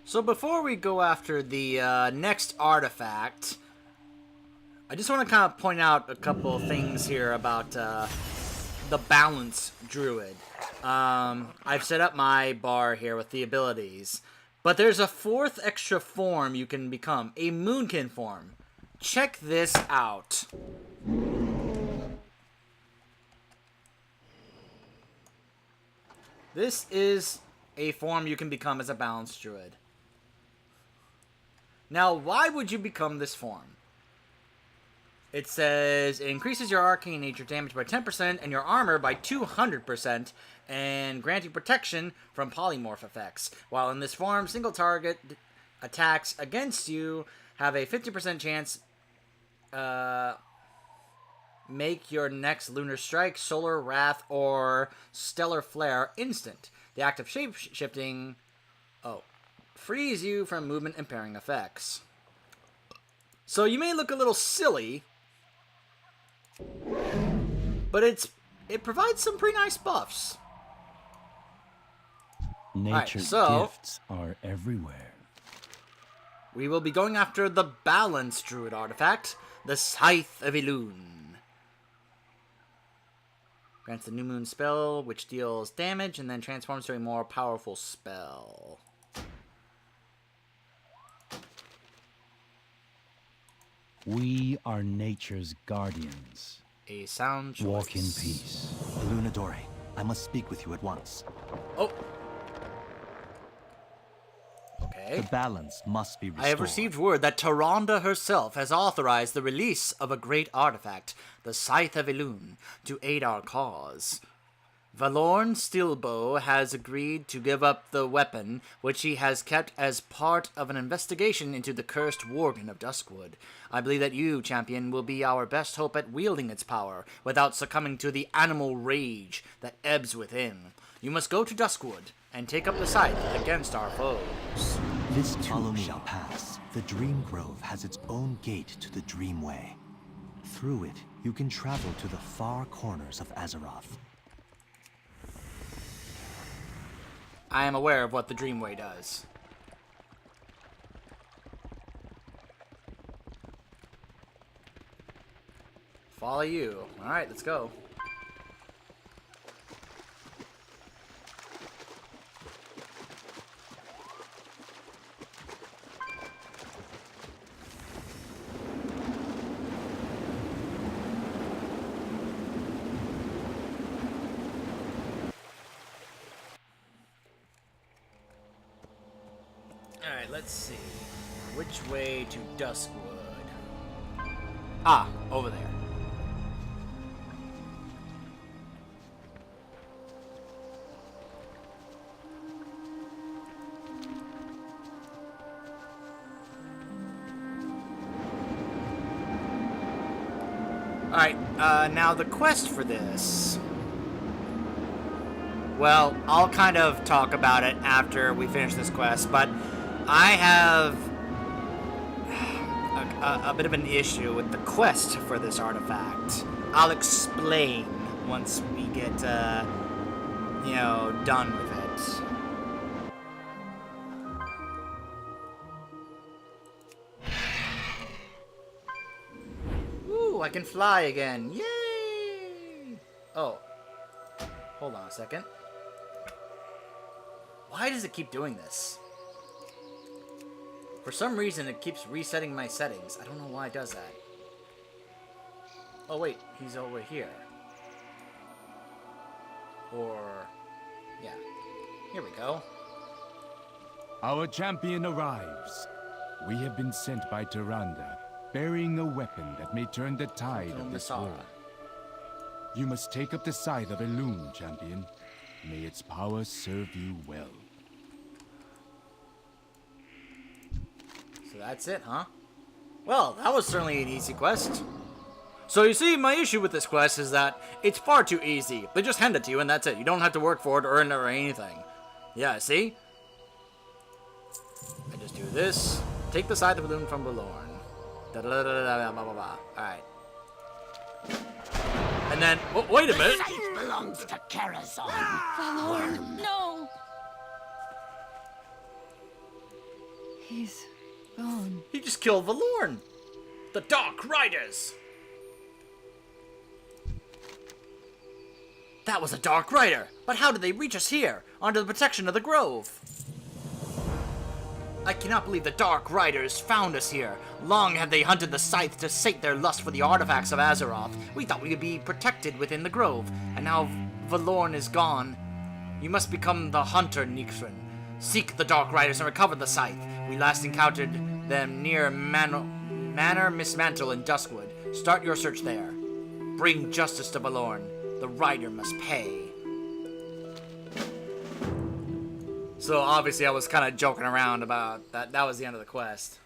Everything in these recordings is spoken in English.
So before we go after the next artifact, I just want to kind of point out a couple of things here about the Balance Druid. I've set up my bar here with the abilities, but there's a fourth extra form you can become, a Moonkin form. Check this out. This is a form you can become as a Balance Druid. Now, why would you become this form? It says, it increases your arcane nature damage by 10% and your armor by 200%, and granting protection from polymorph effects. While in this form, single target attacks against you have a 50% chance make your next Lunar Strike, Solar Wrath, or Stellar Flare instant. The act of shape-shifting frees you from movement impairing effects. So you may look a little silly, but it provides some pretty nice buffs. Nature's gifts are everywhere. We will be going after the Balance Druid artifact, the Scythe of Elune. Grants the New Moon spell, which deals damage, and then transforms to a more powerful spell. We are nature's guardians. A sound choice. Walk in peace. Lunadore, I must speak with you at once. Oh. Okay. The balance must be restored. I have received word that Tyrande herself has authorized the release of a great artifact, the Scythe of Elune, to aid our cause. Valorn Steelbow has agreed to give up the weapon, which he has kept as part of an investigation into the cursed Worgen of Duskwood. I believe that you, champion, will be our best hope at wielding its power, without succumbing to the animal rage that ebbs within. You must go to Duskwood, and take up the scythe against our foes. This too shall pass. The Dream Grove has its own gate to the Dreamway. Through it, you can travel to the far corners of Azeroth. I am aware of what the Dreamway does. Follow you. Alright, let's go. Alright, let's see. Which way to Duskwood? Ah, over there. Alright, now the quest for this. Well, I'll kind of talk about it after we finish this quest, but I have a bit of an issue with the quest for this artifact. I'll explain once we get, done with it. Ooh, I can fly again. Yay! Oh. Hold on a second. Why does it keep doing this? For some reason, it keeps resetting my settings. I don't know why it does that. Oh, wait. He's over here. Or... yeah. Here we go. Our champion arrives. We have been sent by Tyrande, bearing a weapon that may turn the tide of this world. You must take up the scythe of Elune, champion. May its power serve you well. So that's it, huh? Well, that was certainly an easy quest. So you see, my issue with this quest is that it's far too easy. They just hand it to you and that's it. You don't have to work for it or earn it or anything. Yeah, see? I just do this. Take the scythe of Elune from Valorn. Alright. And then, oh, wait a minute. The scythe belongs to Karazhan. Valorn, no! He's gone. He just killed Valorn. The Dark Riders. That was a Dark Rider. But how did they reach us here, under the protection of the Grove? I cannot believe the Dark Riders found us here. Long have they hunted the Scythe to sate their lust for the artifacts of Azeroth. We thought we would be protected within the Grove, and now Valorn is gone. You must become the hunter, Nixon. Seek the Dark Riders and recover the Scythe. We last encountered them near Manor Mismantle in Duskwood. Start your search there. Bring justice to Valorn. The rider must pay. So obviously I was kind of joking around about that. That was the end of the quest.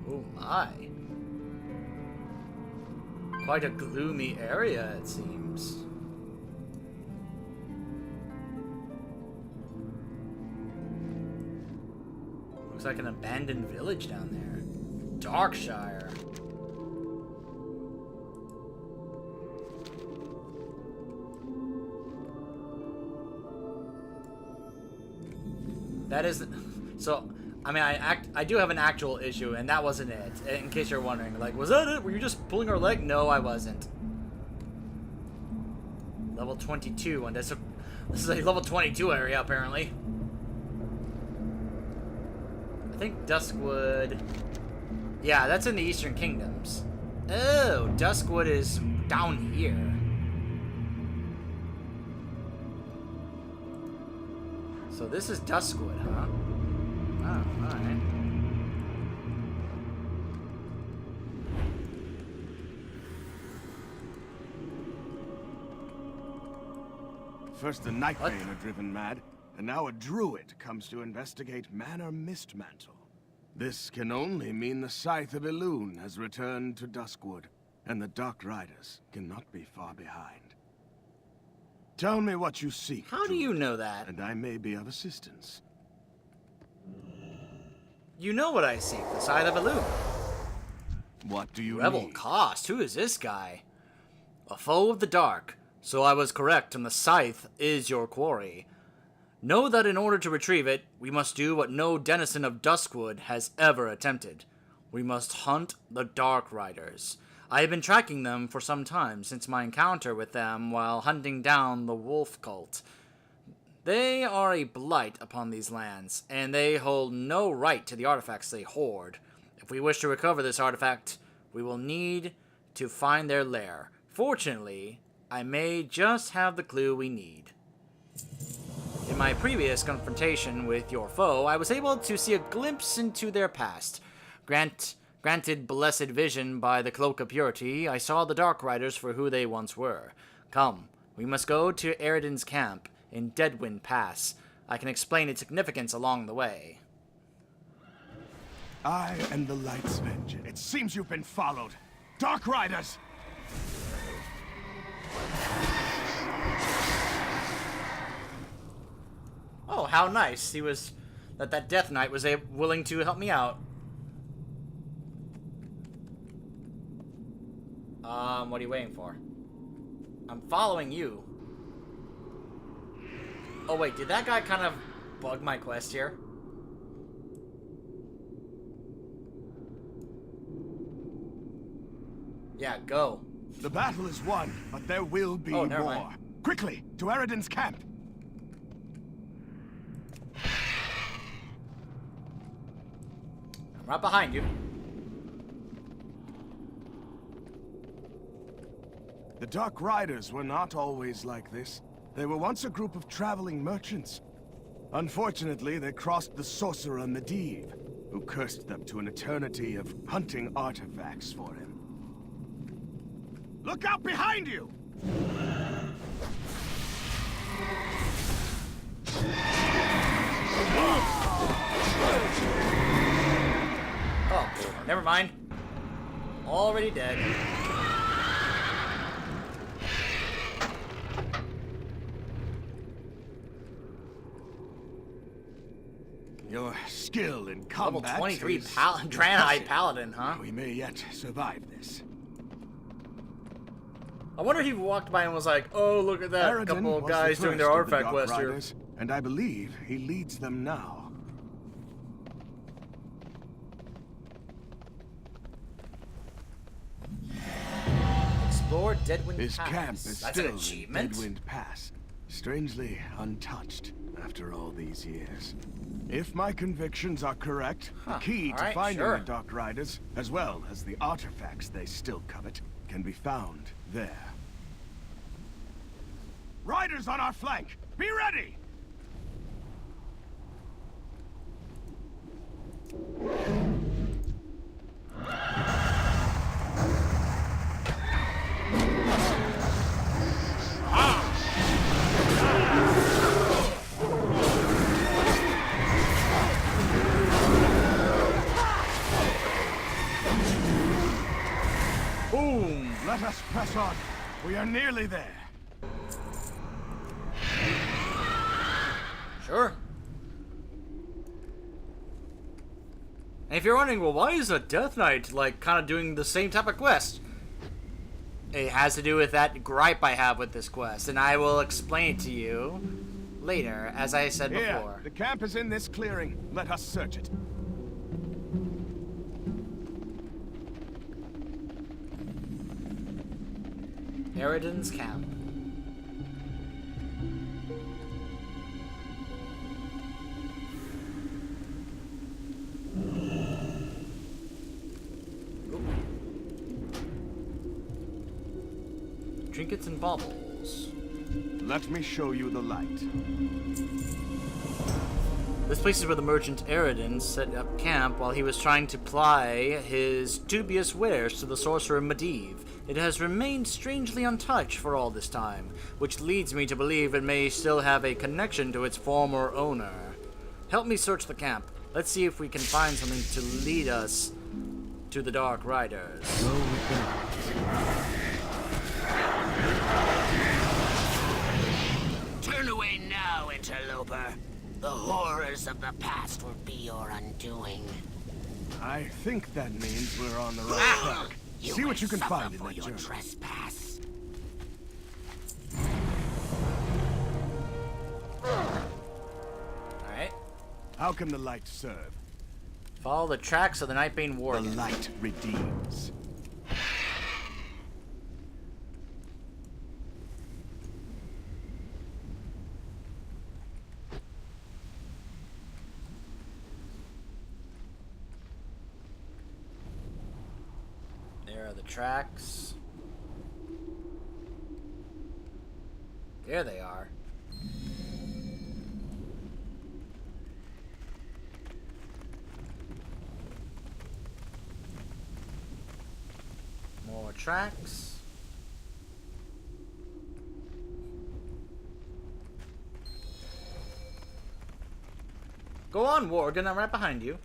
Oh my. Quite a gloomy area, it seems. Looks like an abandoned village down there. Darkshire. That is... So, I mean, I do have an actual issue, and that wasn't it. In case you're wondering, like, was that it? Were you just pulling our leg? No, I wasn't. Level 22, and this is a level 22 area, apparently. I think Duskwood... Yeah, that's in the Eastern Kingdoms. Oh, Duskwood is down here. So this is Duskwood, huh? Oh, alright. First the Nightbane are driven mad, and now a druid comes to investigate Manor Mistmantle. This can only mean the Scythe of Elune has returned to Duskwood, and the Dark Riders cannot be far behind. Tell me what you seek, How do you know that? and I may be of assistance. You know what I seek, the Scythe of Elune. What do you Rebel need? Cost, who is this guy? A foe of the dark. So I was correct, and the Scythe is your quarry. Know that in order to retrieve it, we must do what no denizen of Duskwood has ever attempted. We must hunt the Dark Riders. I have been tracking them for some time, since my encounter with them while hunting down the Wolf Cult. They are a blight upon these lands, and they hold no right to the artifacts they hoard. If we wish to recover this artifact, we will need to find their lair. Fortunately, I may just have the clue we need. In my previous confrontation with your foe, I was able to see a glimpse into their past. Granted blessed vision by the Cloak of Purity, I saw the Dark Riders for who they once were. Come, we must go to Eridan's camp in Deadwind Pass. I can explain its significance along the way. I am the Light's Avenger. It seems you've been followed. Dark Riders! Oh, how nice. He was... That Death Knight was willing to help me out. What are you waiting for? I'm following you. Oh, wait, did that guy kind of bug my quest here? Yeah, go. The battle is won, but there will be Oh, never more. mind. Quickly, to Eridan's camp! I'm right behind you. The Dark Riders were not always like this. They were once a group of traveling merchants. Unfortunately, they crossed the sorcerer Medivh, who cursed them to an eternity of hunting artifacts for him. Look out behind you! Oh, never mind. Already dead. skill in Level combat 23 is Draenei Paladin, huh? We may yet survive this. I wonder if he walked by and was like, oh, look at that, Aradin couple of was guys the doing their first of the artifact Dark quest here. Riders, and I believe he leads them now. Explore Deadwind His Pass. camp is That's still an achievement. in Deadwind Pass, strangely untouched after all these years. If my convictions are correct, the key to alright, finding sure. the Dark Riders, as well as the artifacts they still covet, can be found there. Riders on our flank! Be ready! Boom! Let us press on. We are nearly there. Sure. And if you're wondering, well, why is a Death Knight, like, kind of doing the same type of quest? It has to do with that gripe I have with this quest, and I will explain it to you later, as I said Here, before. the camp is in this clearing. Let us search it. Aradin's camp. Trinkets and baubles. Let me show you the light. This place is where the merchant Aradin set up camp while he was trying to ply his dubious wares to the sorcerer Medivh. It has remained strangely untouched for all this time, which leads me to believe it may still have a connection to its former owner. Help me search the camp. Let's see if we can find something to lead us to the Dark Riders. Go with the Turn away now, interloper. The horrors of the past will be your undoing. I think that means we're on the right track. See what you can suffer find in for that your journey. trespass. Alright. How can the light serve? Follow the tracks of the Nightbane The Worgen. light redeems. There are the tracks. There they are. More tracks. Go on, Worgen, I'm right behind you.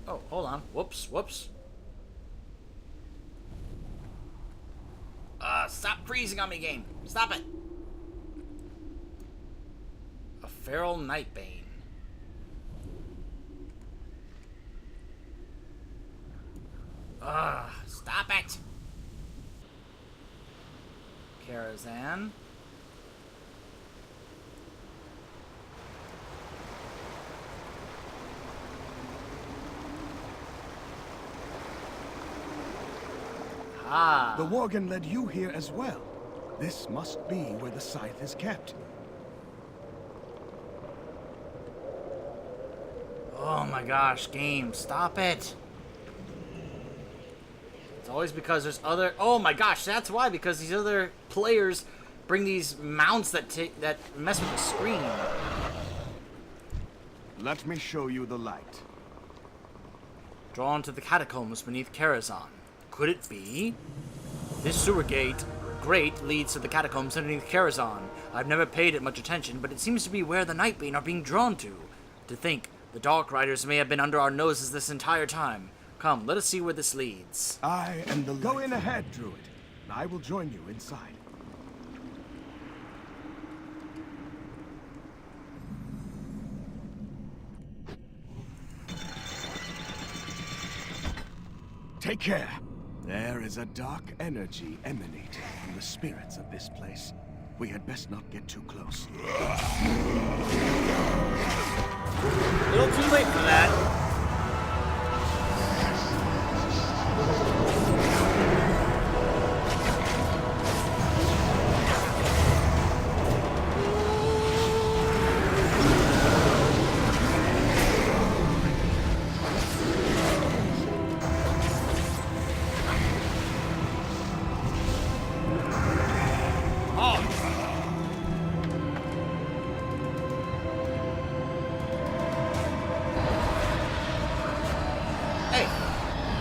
Oh, hold on. Whoops, whoops. Stop freezing on me, game. Stop it. A feral Nightbane. Stop it. Karazhan. The Worgen led you here as well. This must be where the Scythe is kept. Oh my gosh, game, stop it. It's always because there's other... Oh my gosh, that's why, because these other players bring these mounts that mess with the screen. Let me show you the light. Drawn to the catacombs beneath Karazhan. Could it be? This sewer gate grate leads to the catacombs underneath Karazhan. I've never paid it much attention, but it seems to be where the Nightbane are being drawn to. To think, the Dark Riders may have been under our noses this entire time. Come, let us see where this leads. I am the Go in ahead, Druid. I will join you inside. Take care. There is a dark energy emanating from the spirits of this place. We had best not get too close. A little too late for that.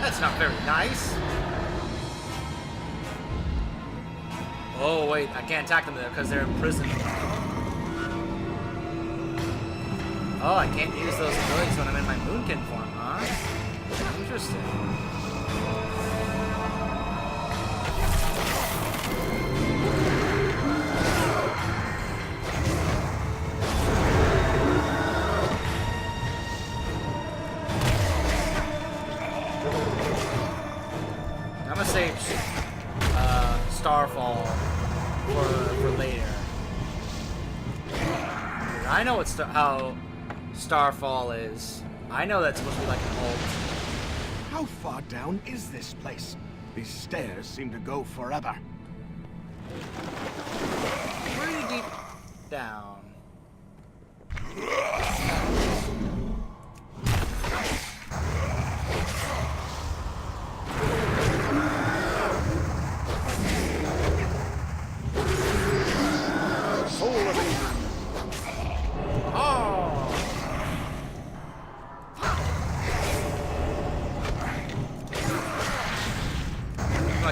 That's not very nice. Oh, wait, I can't attack them there because they're in prison. Oh, I can't use those abilities when I'm in my Moonkin form, huh? Interesting. Starfall for later. I know how Starfall is. I know that's supposed to be like an ult. How far down is this place? These stairs seem to go forever. Pretty deep down.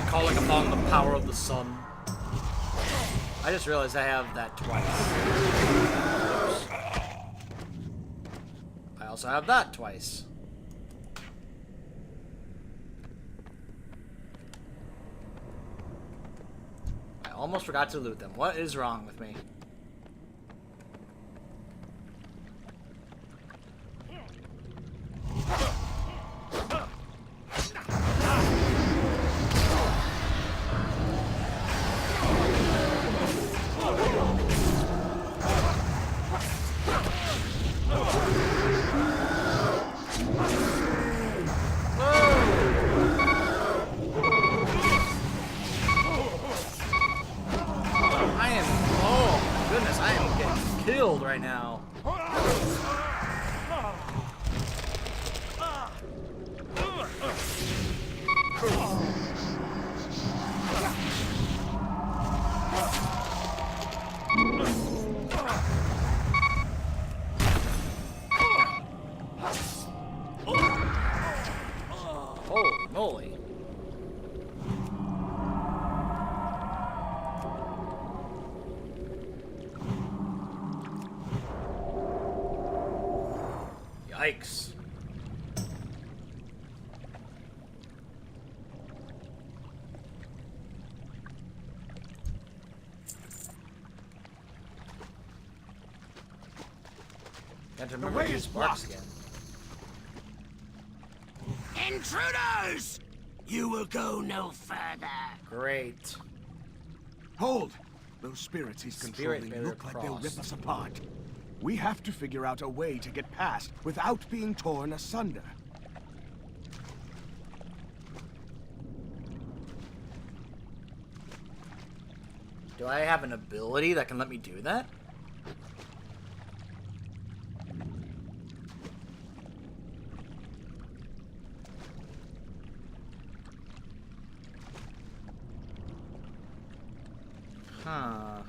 Calling upon the power of the sun. I just realized I have that twice. Oops. I also have that twice. I almost forgot to loot them. What is wrong with me? Right now. Holy moly. Yikes. Got to remember to use sparks again. Intruders! You will go no further. Great. Hold! Those spirits he's controlling look like they'll rip us apart. We have to figure out a way to get past without being torn asunder. Do I have an ability that can let me do that? Huh.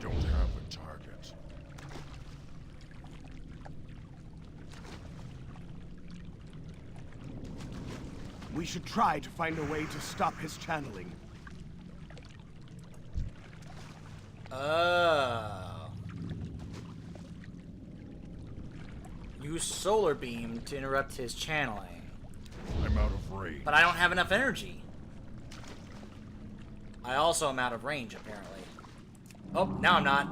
don't have a target. We should try to find a way to stop his channeling. Oh. Use solar beam to interrupt his channeling. I'm out of range. But I don't have enough energy. I also am out of range, apparently. Oh, now I'm not.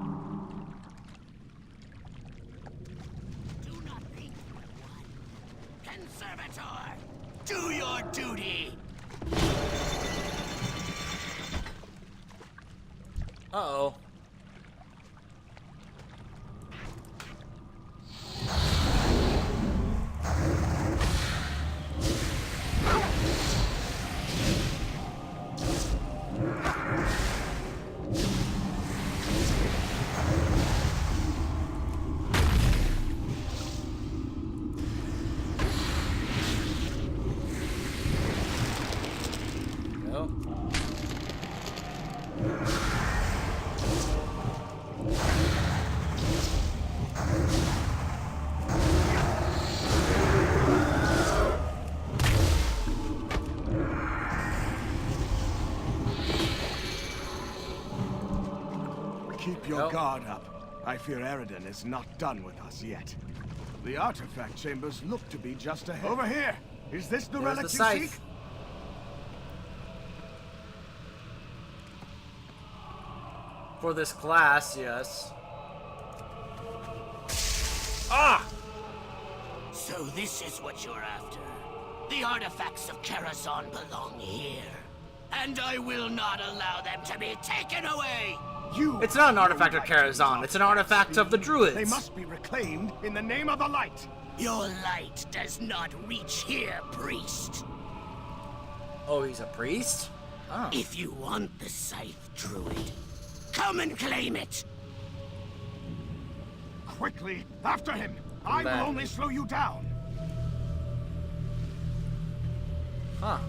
Do not think, one. Conservator, do your duty. Uh-oh. Keep your guard up. I fear Eridan is not done with us yet. The artifact chambers look to be just ahead. Over here! Is this the relic you Scythe. seek? For this class, yes. Ah! So this is what you're after. The artifacts of Karazhan belong here. And I will not allow them to be taken away! It's not an artifact of Karazhan, it's an artifact of the Druids. They must be reclaimed in the name of the light. Your light does not reach here, priest. Oh, he's a priest? Oh. If you want the Scythe, Druid, come and claim it. Quickly, after him! I will only slow you down! Huh.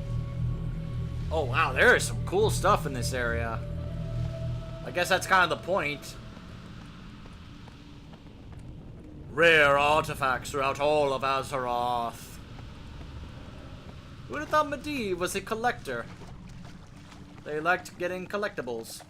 Oh wow, there is some cool stuff in this area. I guess that's kind of the point. Rare artifacts throughout all of Azeroth. Who would have thought Medivh was a collector? They liked getting collectibles.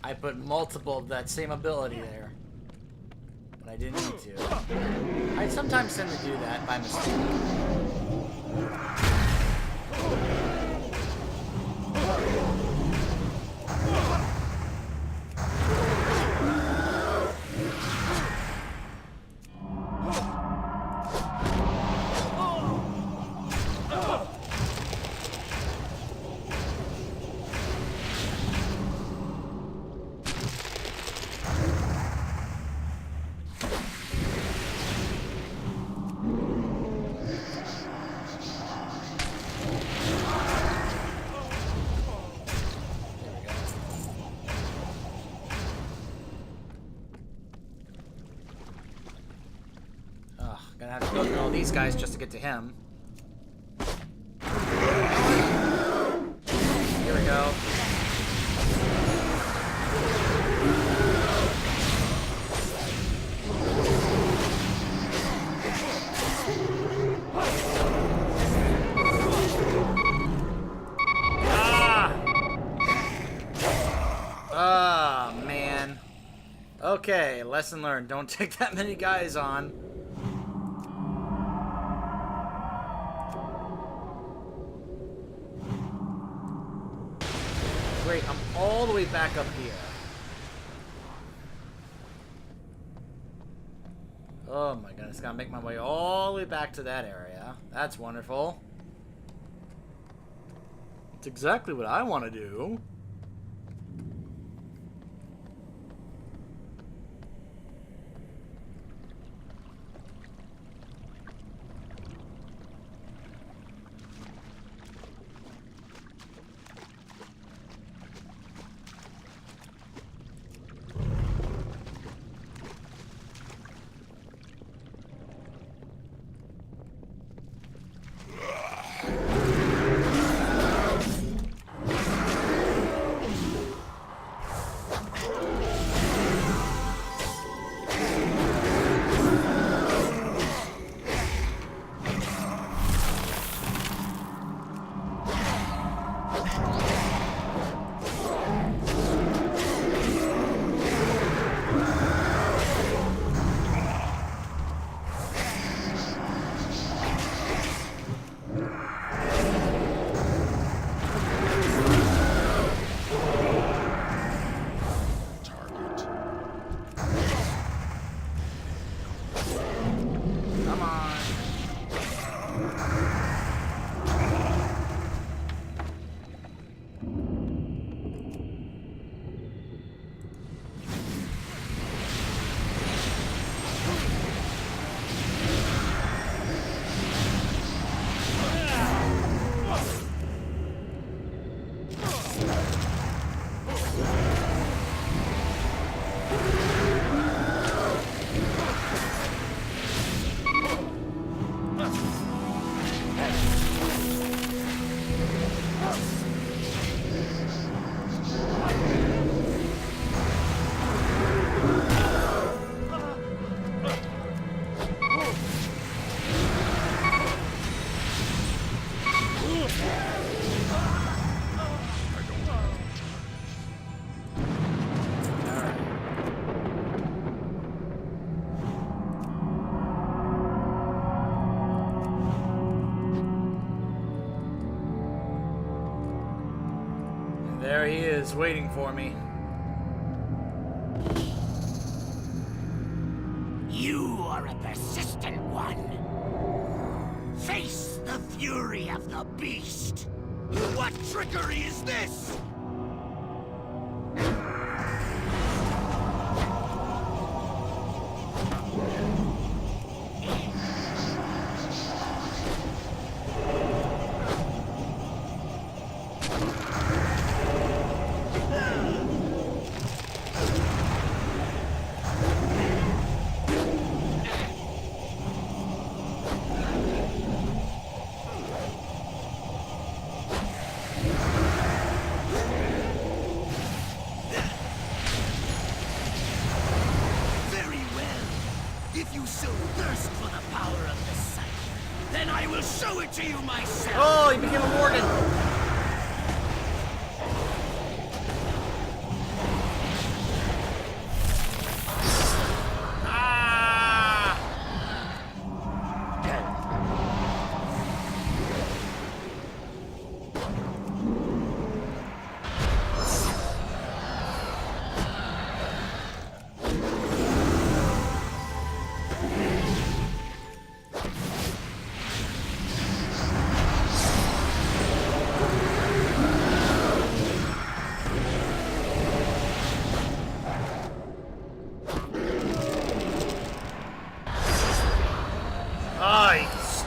I put multiple of that same ability there, but I didn't need to. I sometimes tend to do that by mistake. Gonna have to go through all these guys just to get to him. Here we go. Ah, man. Okay, lesson learned. Don't take that many guys on. all the way back up here. Oh my goodness, gotta make my way all the way back to that area. That's wonderful. It's exactly what I want to do. There he is, waiting for me. You are a persistent one. Face the fury of the beast. What trickery is this? If you so thirst for the power of the Scythe, then I will show it to you myself! Oh, he became a Morgan!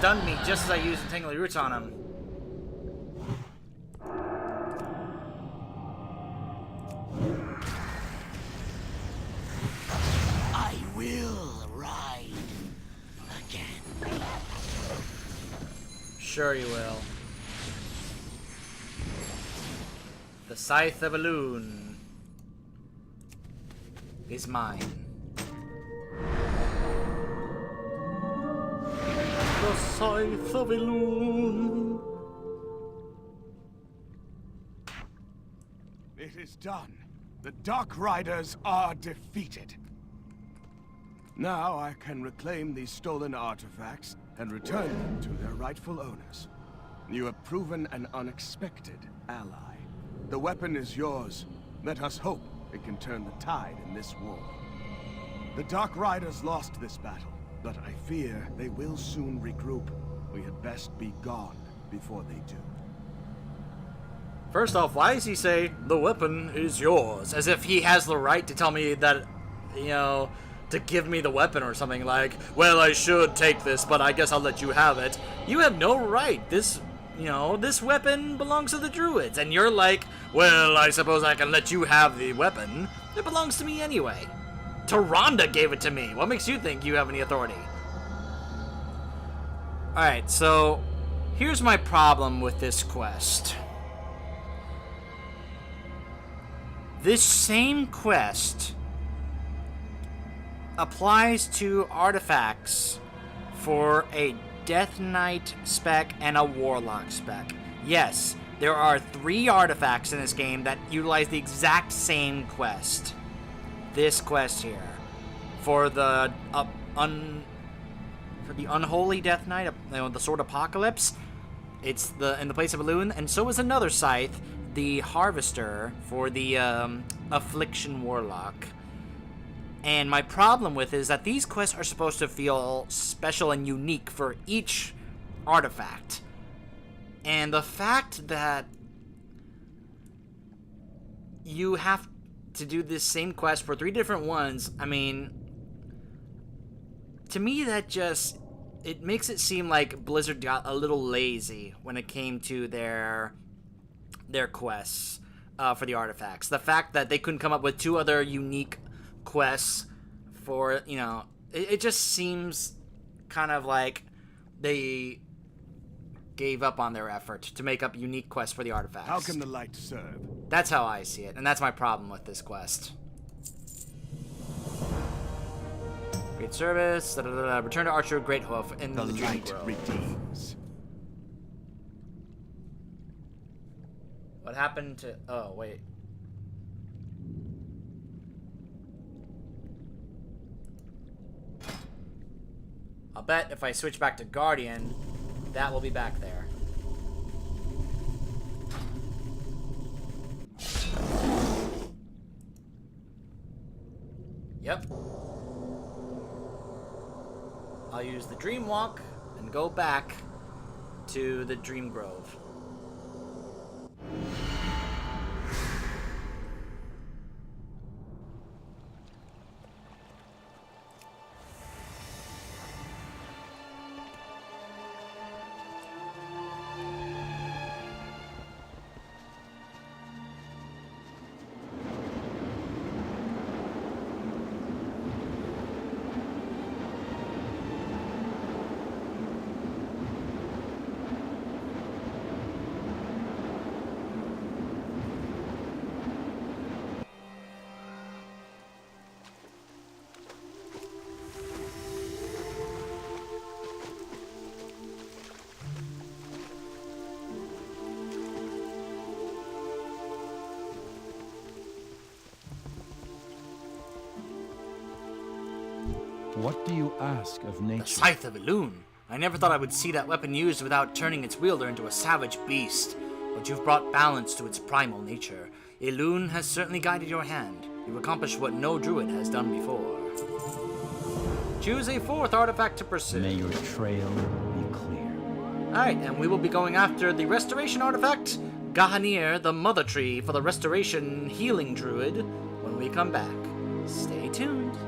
Stunned me just as I used Entangling Roots on him. I will ride again. Sure you will. The Scythe of Elune is mine. The Scythe of Elune. It is done. The Dark Riders are defeated. Now I can reclaim these stolen artifacts and return them to their rightful owners. You have proven an unexpected ally. The weapon is yours, Let us hope it can turn the tide in this war. The Dark Riders lost this battle, but I fear they will soon regroup. We had best be gone before they do. First off, why does he say, the weapon is yours? As if he has the right to tell me that, you know, to give me the weapon or something like, well, I should take this, but I guess I'll let you have it. You have no right. This, you know, this weapon belongs to the Druids. And you're like, well, I suppose I can let you have the weapon. It belongs to me anyway. Tyrande gave it to me. What makes you think you have any authority? Alright, so here's my problem with this quest. This same quest applies to artifacts for a Death Knight spec and a Warlock spec. Yes, there are 3 artifacts in this game that utilize the exact same quest. This quest here. For the Unholy Death Knight, you know, the Sword Apocalypse, it's in the place of Elune, and so is another Scythe, the Harvester, for the Affliction Warlock. And my problem with it is that these quests are supposed to feel special and unique for each artifact. And the fact that you have to do this same quest for 3 different ones, I mean, to me that just, it makes it seem like Blizzard got a little lazy when it came to their quests for the artifacts. The fact that they couldn't come up with 2 other unique quests for, you know, it just seems kind of like they gave up on their effort to make up unique quests for the artifacts. How can the light serve? That's how I see it, and that's my problem with this quest. Great service. Return to Archer Great Hoof in the Dream Grove. Redeems. What happened to... Oh, wait. I'll bet if I switch back to Guardian, that will be back there. Yep. I'll use the Dream Walk and go back to the Dream Grove. What do you ask of nature? The Scythe of Elune. I never thought I would see that weapon used without turning its wielder into a savage beast. But you've brought balance to its primal nature. Elune has certainly guided your hand. You've accomplished what no druid has done before. Choose a 4th artifact to pursue. May your trail be clear. Alright, and we will be going after the Restoration artifact, Gahanir, the Mother Tree, for the Restoration Healing Druid, when we come back. Stay tuned.